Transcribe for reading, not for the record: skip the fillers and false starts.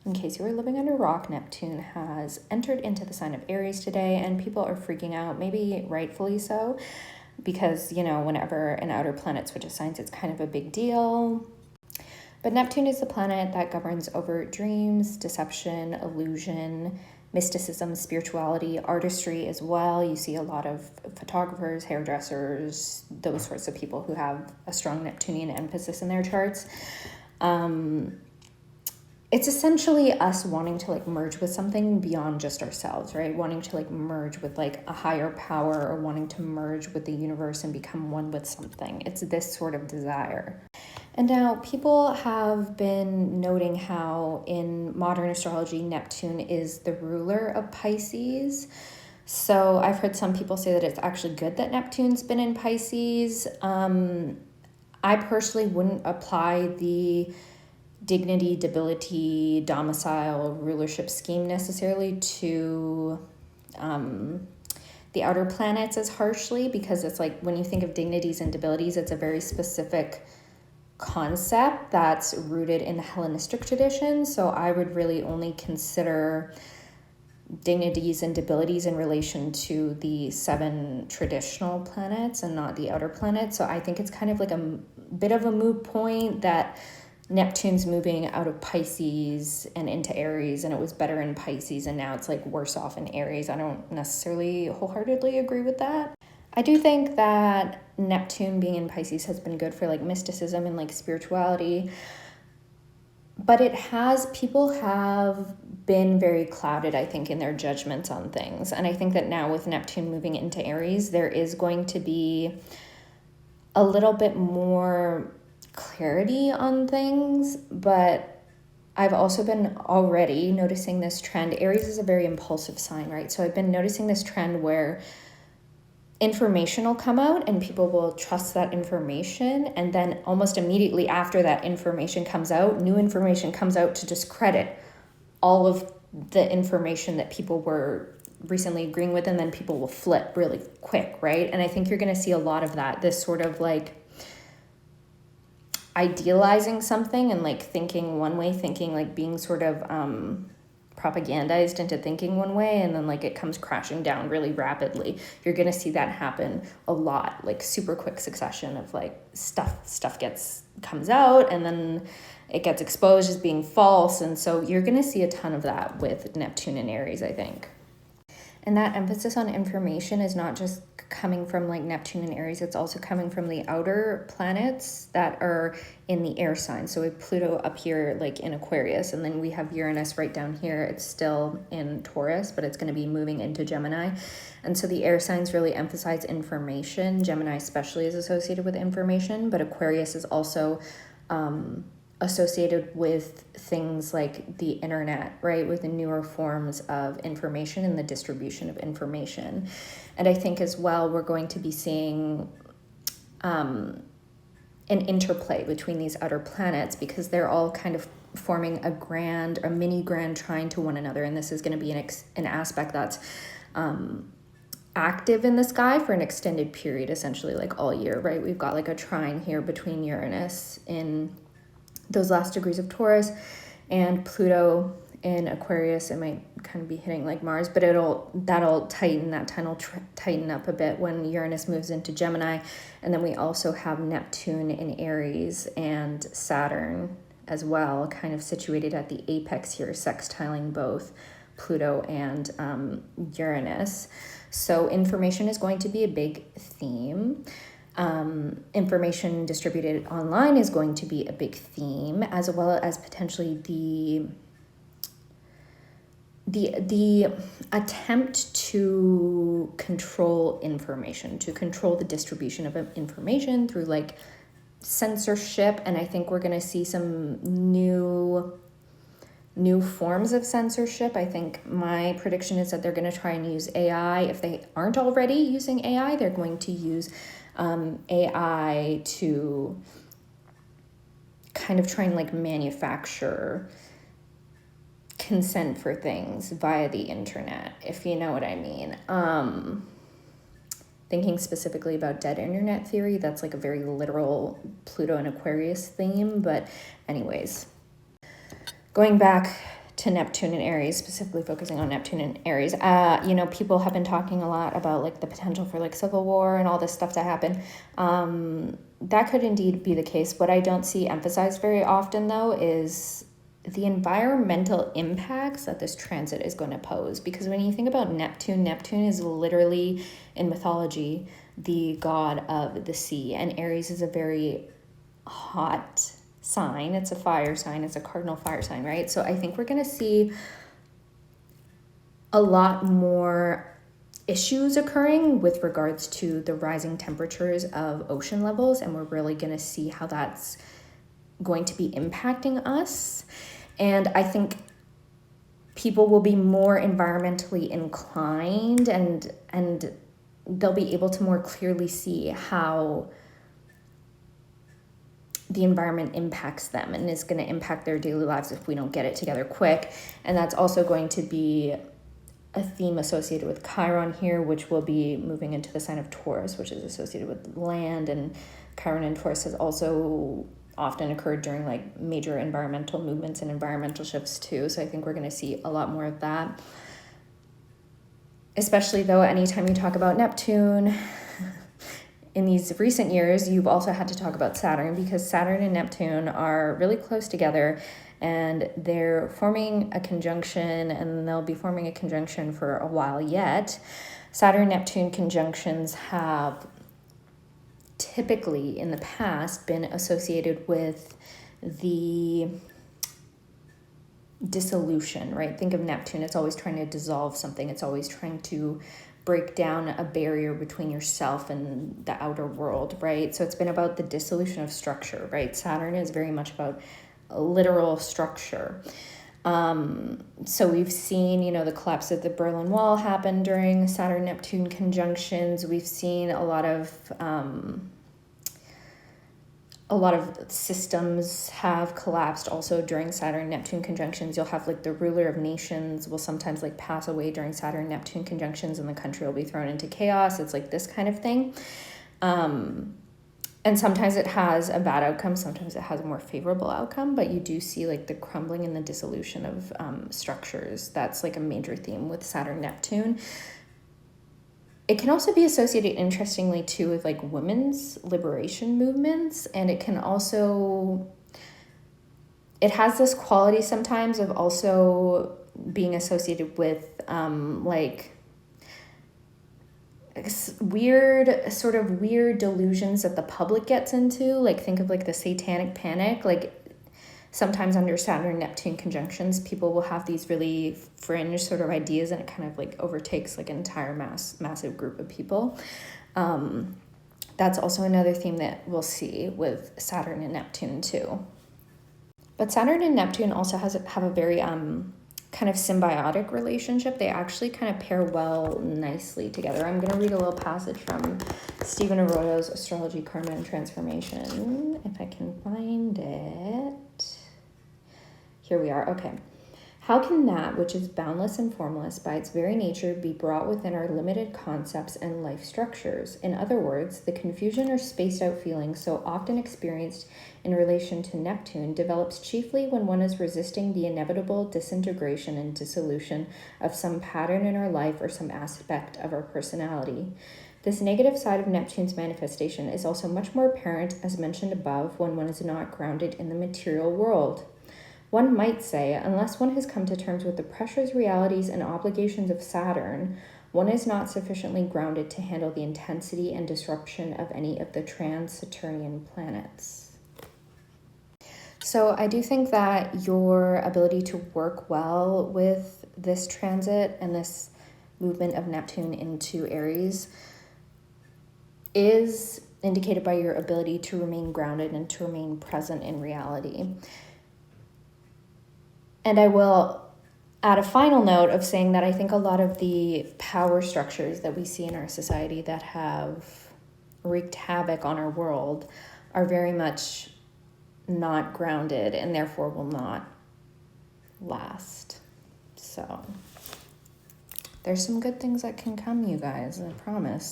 In case you were living under a rock, Neptune has entered into the sign of Aries today, and people are freaking out, maybe rightfully so, because, whenever an outer planet switches signs, it's kind of a big deal. But Neptune is the planet that governs over dreams, deception, illusion, mysticism, spirituality, artistry as well. You see a lot of photographers, hairdressers, those sorts of people who have a strong Neptunian emphasis in their charts. It's essentially us wanting to merge with something beyond just ourselves, right? Wanting to merge with a higher power, or wanting to merge with the universe and become one with something. It's this sort of desire. And now people have been noting how in modern astrology, Neptune is the ruler of Pisces. So I've heard some people say that it's actually good that Neptune's been in Pisces. I personally wouldn't apply the dignity, debility, domicile, rulership scheme necessarily to the outer planets as harshly, because it's when you think of dignities and debilities, it's a very specific concept that's rooted in the Hellenistic tradition. So I would really only consider dignities and debilities in relation to the 7 traditional planets and not the outer planets. So I think it's kind of a bit of a moot point that Neptune's moving out of Pisces and into Aries, and it was better in Pisces, and now it's worse off in Aries. I don't necessarily wholeheartedly agree with that. I do think that Neptune being in Pisces has been good for mysticism and spirituality, but people have been very clouded, I think, in their judgments on things. And I think that now with Neptune moving into Aries, there is going to be a little bit more clarity on things, but I've also been already noticing this trend. Aries is a very impulsive sign, right? So I've been noticing this trend where information will come out and people will trust that information, and then almost immediately after that information comes out, new information comes out to discredit all of the information that people were recently agreeing with, and then people will flip really quick, right? And I think you're going to see a lot of that, this sort of idealizing something and thinking one way, thinking being sort of propagandized into thinking one way, and then it comes crashing down really rapidly. You're gonna see that happen a lot, super quick succession of stuff comes out, and then it gets exposed as being false. And so you're gonna see a ton of that with Neptune and Aries, I think. And that emphasis on information is not just coming from Neptune and Aries, it's also coming from the outer planets that are in the air signs. So we have Pluto up here in Aquarius, and then we have Uranus right down here. It's still in Taurus, but it's going to be moving into Gemini. And so the air signs really emphasize information. Gemini especially is associated with information, but Aquarius is also associated with things like the internet, right? With the newer forms of information and the distribution of information. And I think as well, we're going to be seeing an interplay between these outer planets, because they're all kind of forming a mini grand trine to one another. And this is going to be an aspect that's active in the sky for an extended period, essentially all year, right? We've got a trine here between Uranus in those last degrees of Taurus and Pluto in Aquarius. It might kind of be hitting Mars, but that'll tighten up a bit when Uranus moves into Gemini. And then we also have Neptune in Aries and Saturn as well, kind of situated at the apex here, sextiling both Pluto and Uranus. So information is going to be a big theme. Information distributed online is going to be a big theme, as well as potentially the attempt to control information, to control the distribution of information through censorship. And I think we're going to see some new forms of censorship. I think my prediction is that they're going to try and use AI. If they aren't already using AI, they're going to use AI to kind of try and manufacture consent for things via the internet, if you know what I mean. Thinking specifically about dead internet theory, that's a very literal Pluto and Aquarius theme. But anyways, going back to Neptune and Aries, specifically focusing on Neptune and Aries. You know, people have been talking a lot about like the potential for like civil war and all this stuff to happen. That could indeed be the case. What I don't see emphasized very often, though, is the environmental impacts that this transit is going to pose. Because when you think about Neptune, Neptune is literally, in mythology, the god of the sea. And Aries is a very hot sign. It's a fire sign. It's a cardinal fire sign, right? So I think we're going to see a lot more issues occurring with regards to the rising temperatures of ocean levels, and we're really going to see how that's going to be impacting us. And I think people will be more environmentally inclined, and they'll be able to more clearly see how the environment impacts them and is going to impact their daily lives if we don't get it together quick. And that's also going to be a theme associated with Chiron here, which will be moving into the sign of Taurus, which is associated with land. And Chiron and Taurus has also often occurred during like major environmental movements and environmental shifts too. So I think we're going to see a lot more of that. Especially though, anytime you talk about Neptune, in these recent years, you've also had to talk about Saturn, because Saturn and Neptune are really close together, and they're forming a conjunction, and they'll be forming a conjunction for a while yet. Saturn-Neptune conjunctions have typically in the past been associated with the dissolution, right? Think of Neptune. It's always trying to dissolve something. It's always trying to break down a barrier between yourself and the outer world, right? So it's been about the dissolution of structure, right? Saturn is very much about literal structure. So we've seen, you know, the collapse of the Berlin Wall happen during Saturn-Neptune conjunctions. We've seen a lot of systems have collapsed also during Saturn-Neptune conjunctions. You'll have like the ruler of nations will sometimes like pass away during Saturn-Neptune conjunctions, and the country will be thrown into chaos. It's like this kind of thing. And sometimes it has a bad outcome. Sometimes it has a more favorable outcome, but you do see like the crumbling and the dissolution of structures. That's like a major theme with Saturn-Neptune. It can also be associated, interestingly, too, with like women's liberation movements. And it can also, it has this quality sometimes of also being associated with like weird delusions that the public gets into. Like think of like the satanic panic. Like sometimes under Saturn-Neptune conjunctions, people will have these really fringe sort of ideas, and it kind of like overtakes like an entire massive group of people. That's also another theme that we'll see with Saturn and Neptune too. But Saturn and Neptune also have a very kind of symbiotic relationship. They actually kind of pair well nicely together. I'm going to read a little passage from Stephen Arroyo's Astrology, Karma, and Transformation, if I can find it. Here we are. Okay. How can that which is boundless and formless by its very nature be brought within our limited concepts and life structures? In other words, the confusion or spaced out feelings so often experienced in relation to Neptune develops chiefly when one is resisting the inevitable disintegration and dissolution of some pattern in our life or some aspect of our personality. This negative side of Neptune's manifestation is also much more apparent, as mentioned above, when one is not grounded in the material world. One might say, unless one has come to terms with the pressures, realities, and obligations of Saturn, one is not sufficiently grounded to handle the intensity and disruption of any of the trans-Saturnian planets. So I do think that your ability to work well with this transit and this movement of Neptune into Aries is indicated by your ability to remain grounded and to remain present in reality. And I will add a final note of saying that I think a lot of the power structures that we see in our society that have wreaked havoc on our world are very much not grounded and therefore will not last. So there's some good things that can come, you guys, I promise.